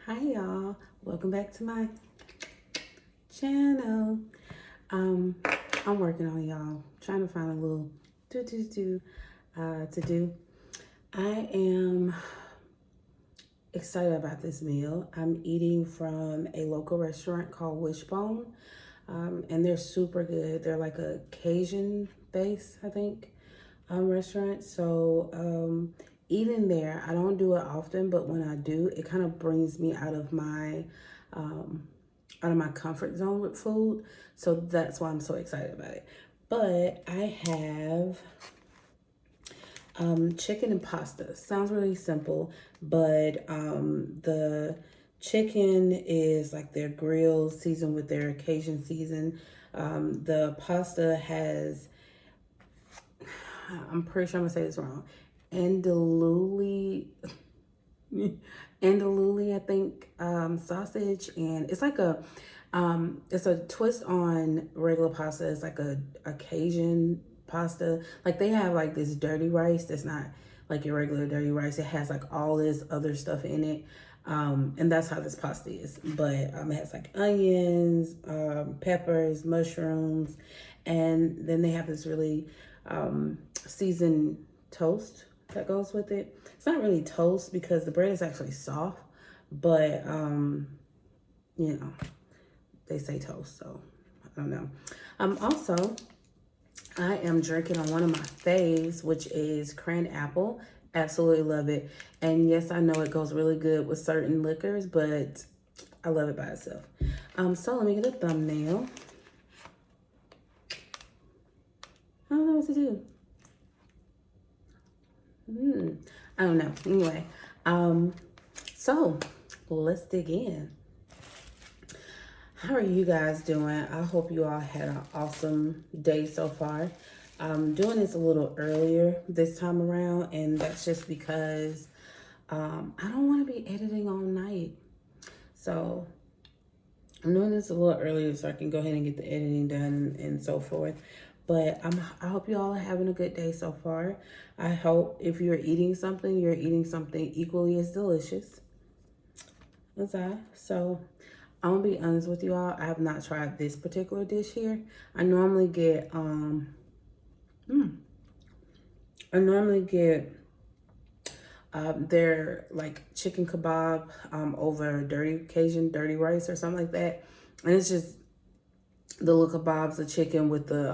Hi y'all, welcome back to my channel. I'm working on y'all, trying to find a little to do. I am excited about this meal. I'm eating from a local restaurant called Wishbone, and they're super good. They're like a Cajun base, I think, restaurant. So eating there, I don't do it often, but when I do, it kind of brings me out of my comfort zone with food. So that's why I'm so excited about it. But I have chicken and pasta. Sounds really simple, but the chicken is like their grill seasoned with their Cajun season. The pasta has, I'm pretty sure I'm gonna say this wrong, andaluli, andaluli, I think, sausage, and it's like it's a twist on regular pasta. It's like a Cajun pasta. Like they have like this dirty rice that's not like your regular dirty rice. It has like all this other stuff in it. And that's how this pasta is. But it has like onions, peppers, mushrooms, and then they have this really seasoned toast that goes with it. It's not really toast because the bread is actually soft, but you know, they say toast, so I don't know. Also, I am drinking on one of my faves, which is cran apple. Absolutely love it. And yes, I know it goes really good with certain liquors, but I love it by itself. So let me get a thumbnail. I don't know what to do. I don't know. Anyway, so let's dig in. How are you guys doing? I hope you all had an awesome day so far. I'm doing this a little earlier this time around, and that's just because I don't want to be editing all night. So I'm doing this a little earlier so I can go ahead and get the editing done and so forth. But I hope you all are having a good day so far. I hope if you're eating something equally as delicious as I. So I'm gonna be honest with you all. I have not tried this particular dish here. I normally get their like chicken kebab over Cajun dirty rice or something like that, and it's just the little kebabs, the chicken with the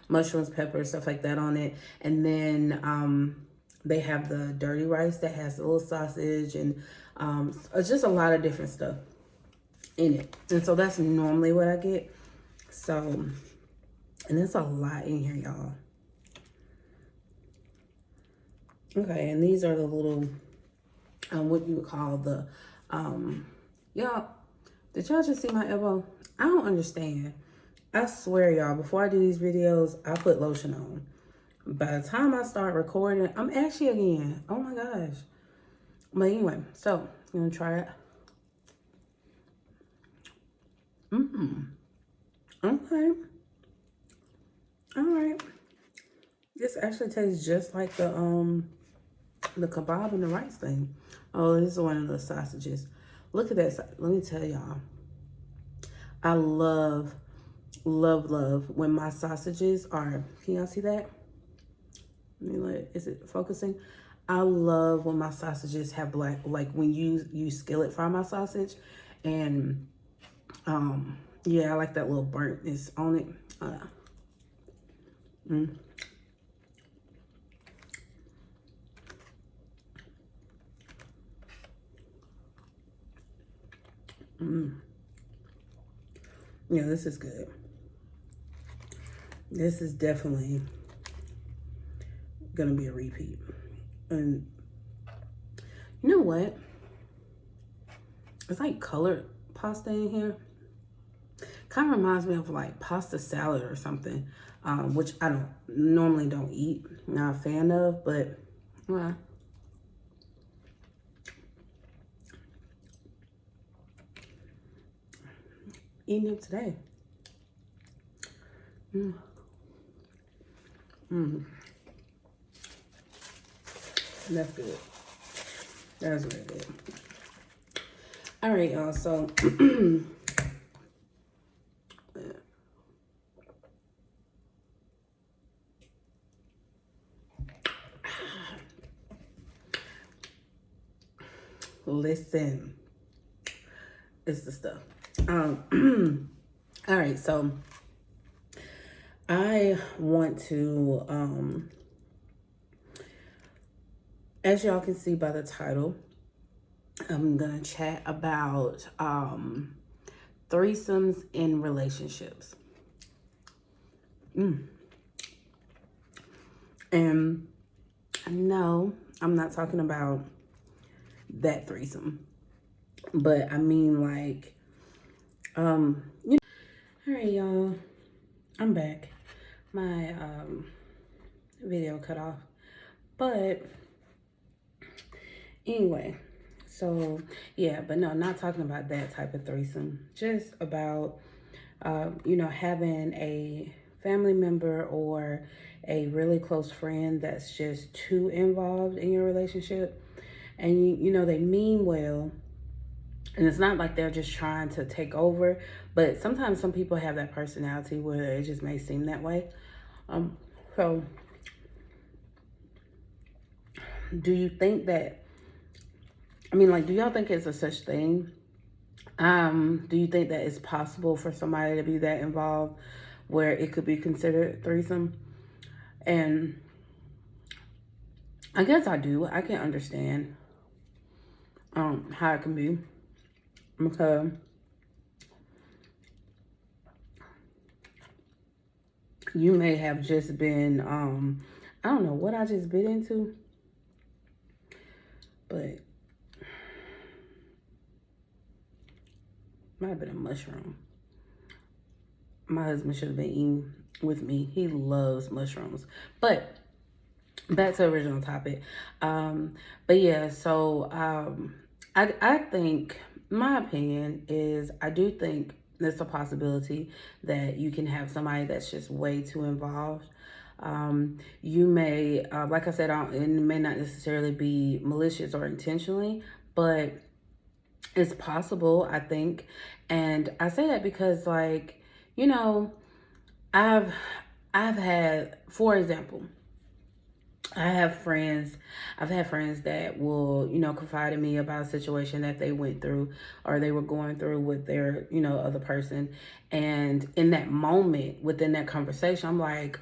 mushrooms, peppers, stuff like that on it, and then they have the dirty rice that has a little sausage and just a lot of different stuff in it. And so that's normally what I get. So, and there's a lot in here, y'all. Okay, and these are the little, what you would call the, y'all, did y'all just see my elbow? I don't understand. I swear, y'all, before I do these videos, I put lotion on. By the time I start recording, I'm ashy again. Oh my gosh. But anyway, so I'm gonna try it. Okay. All right. This actually tastes just like the kebab and the rice thing. Oh, this is one of the sausages. Look at that. Let me tell y'all. I love when my sausages are, can y'all see that? Is it focusing? I love when my sausages have black, like when you use skillet fry my sausage. And yeah, I like that little burntness on it. Yeah, this is good. This is definitely gonna be a repeat. And you know what? It's like colored pasta in here. Kind of reminds me of like pasta salad or something, which I normally don't eat. Not a fan of, but well. Eating it today. That's good. That's really good. All right, y'all. So listen, it's the stuff. All right, so I want to, as y'all can see by the title, I'm gonna chat about threesomes in relationships. And no, I'm not talking about that threesome, but I mean like, you know. All right, y'all, I'm back. My video cut off, but anyway, so yeah, but no, not talking about that type of threesome. Just about, you know, having a family member or a really close friend that's just too involved in your relationship, and you know they mean well, and it's not like they're just trying to take over, but sometimes some people have that personality where it just may seem that way. So do you think that, I mean, like, do y'all think it's a such thing? Do you think that it's possible for somebody to be that involved where it could be considered threesome? And I guess I do. I can understand how it can be, because you may have just been I don't know what I just bit into, but might have been a mushroom. My husband should have been eating with me. He loves mushrooms. But back to the original topic. But yeah, so I think, my opinion is, I do think there's a possibility that you can have somebody that's just way too involved. You may, like I said, it may not necessarily be malicious or intentionally, but it's possible, I think. And I say that because, like, you know, I've had, for example, I've had friends that will, you know, confide in me about a situation that they went through or they were going through with their, you know, other person. And in that moment, within that conversation, I'm like,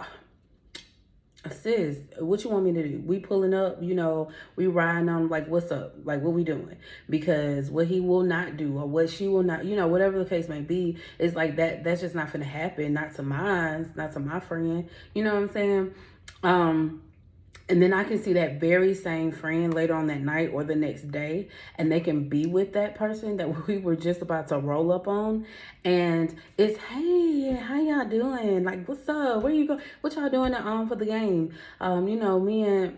sis, what you want me to do? We pulling up, you know, we riding on, like, what's up? Like, what we doing? Because what he will not do or what she will not, you know, whatever the case may be, is like that's just not gonna happen. Not to mine, not to my friend. You know what I'm saying? And then I can see that very same friend later on that night or the next day, and they can be with that person that we were just about to roll up on. And it's, hey, how y'all doing? Like, what's up? Where you go? What y'all doing for the game? You know, me and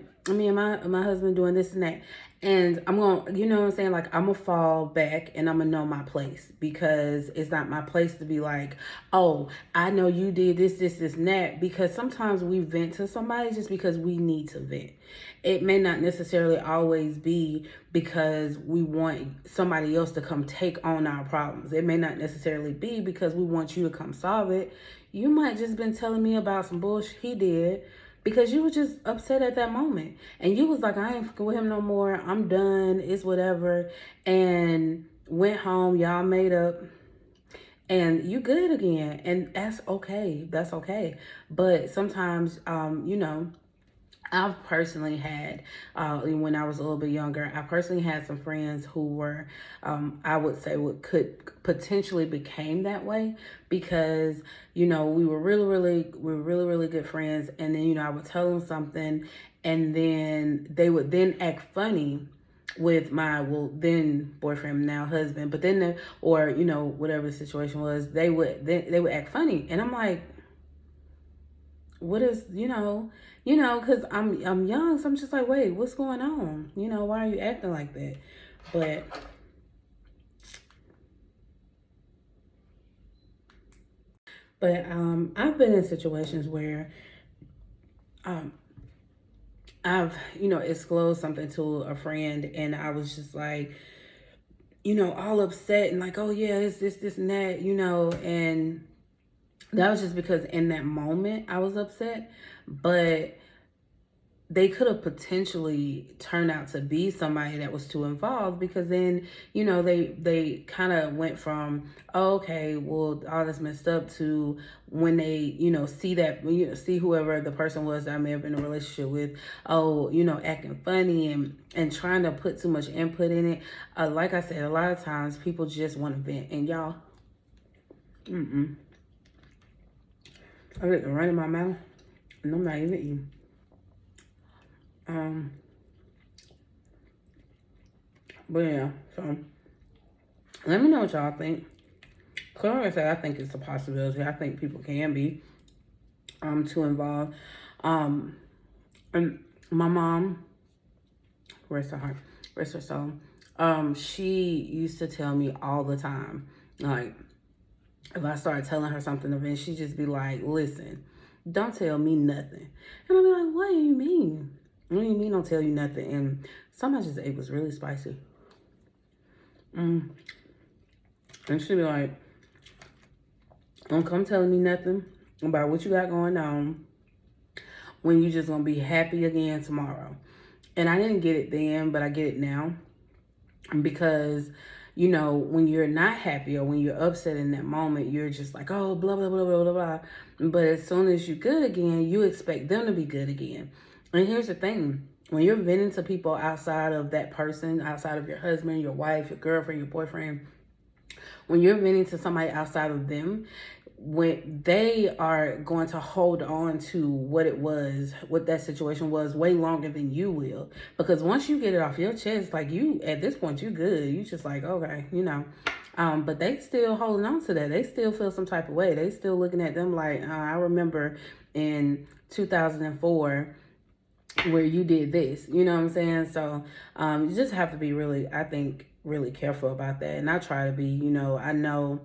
my husband doing this and that. And I'm going to, you know what I'm saying? Like, I'm going to fall back and I'm going to know my place, because it's not my place to be like, oh, I know you did this, and that. Because sometimes we vent to somebody just because we need to vent. It may not necessarily always be because we want somebody else to come take on our problems. It may not necessarily be because we want you to come solve it. You might just been telling me about some bullshit he did because you were just upset at that moment. And you was like, I ain't fucking with him no more. I'm done. It's whatever. And went home. Y'all made up. And you good again. And that's okay. That's okay. But sometimes, you know, I've personally had, when I was a little bit younger, I personally had some friends who were, I would say, could potentially became that way, because, you know, we were really good friends. And then, you know, I would tell them something, and then they would then act funny with my, well, then boyfriend, now husband. But then, or, you know, whatever the situation was, they would act funny. And I'm like, what is, you know, because I'm young, so I'm just like, wait, what's going on? You know, why are you acting like that? But I've been in situations where I've, you know, disclosed something to a friend, and I was just like, all upset and like, oh yeah, it's this and that, and that was just because in that moment I was upset. But they could have potentially turned out to be somebody that was too involved, because then they kind of went from, oh, okay, well, all this messed up, to when they see that, see whoever the person was that I may have been in a relationship with, oh, acting funny and trying to put too much input in it. Like I said, a lot of times people just want to vent, and y'all, I get the run in my mouth and I'm not even eating. But yeah, so let me know what y'all think. Cause like I said, I think it's a possibility. I think people can be too involved. And my mom, rest her heart, rest her soul. She used to tell me all the time, like, if I started telling her something, then she'd just be like, listen, don't tell me nothing. And I'd be like, what do you mean? What do you mean don't tell you nothing? And something I just ate was really spicy. And she'd be like, don't come telling me nothing about what you got going on when you just gonna be happy again tomorrow. And I didn't get it then, but I get it now. Because, when you're not happy or when you're upset in that moment, you're just like, oh, blah, blah, blah, blah, blah, blah. But as soon as you're good again, you expect them to be good again. And here's the thing. When you're venting to people outside of that person, outside of your husband, your wife, your girlfriend, your boyfriend, when you're venting to somebody outside of them, when they are going to hold on to what it was, what that situation was, way longer than you will. Because once you get it off your chest, like, you, at this point, you good. You just like, okay, but they still holding on to that. They still feel some type of way. They still looking at them like, I remember in 2004 where you did this, you know what I'm saying? So you just have to be really, I think, really careful about that. And I try to be, I know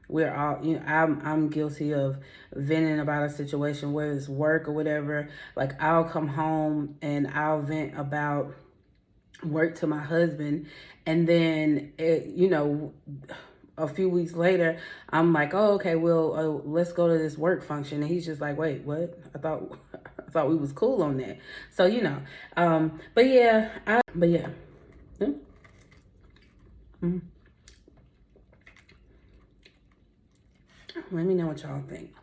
we're all, I'm guilty of venting about a situation, whether it's work or whatever. Like, I'll come home and I'll vent about work to my husband, and then a few weeks later, I'm like, oh, okay, well, let's go to this work function. And he's just like, wait, what? I thought we was cool on that. So, but yeah. Let me know what y'all think.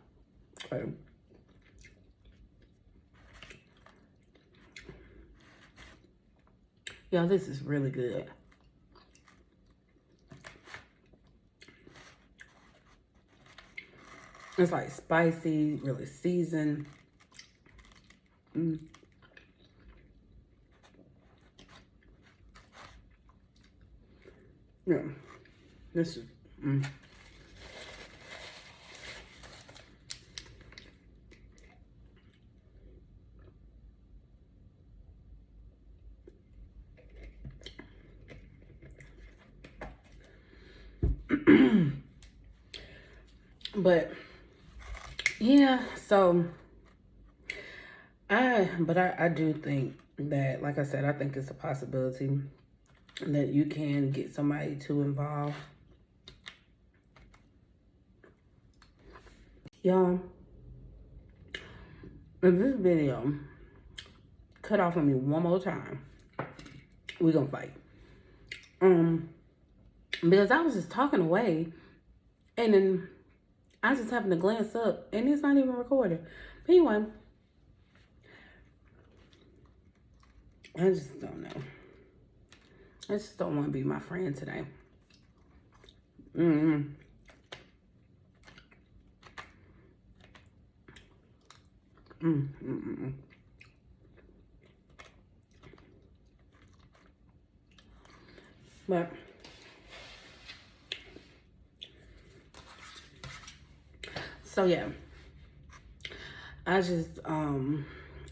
Okay. Y'all, this is really good. It's like spicy, really seasoned. Yeah, this is. But yeah, so I do think that, like I said, I think it's a possibility that you can get somebody too involved. Y'all, if this video cut off on me one more time, we gonna fight. Because I was just talking away, and then I just happened to glance up, and it's not even recorded. But anyway, I just don't know. I just don't want to be my friend today. But so yeah, I just I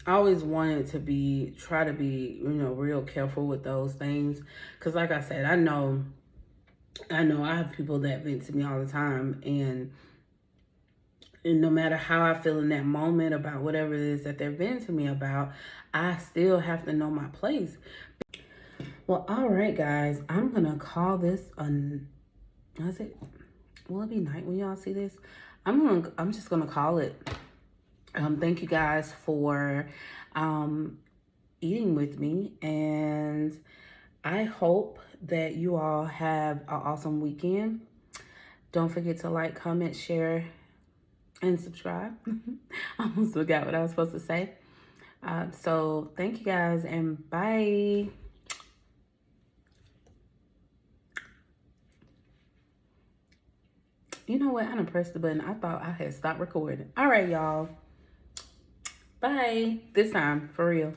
always wanted to try to be, real careful with those things. Cause like I said, I know I have people that vent to me all the time, and no matter how I feel in that moment about whatever it is that they're venting to me about, I still have to know my place. Well, all right, guys. I'm gonna call this is it? Will it be night when y'all see this? I'm just gonna call it. Thank you guys for eating with me, and I hope that you all have an awesome weekend. Don't forget to like, comment, share, and subscribe. I almost forgot what I was supposed to say. So thank you guys, and bye. You know what? I done pressed the button. I thought I had stopped recording. All right, y'all. Bye. This time, for real.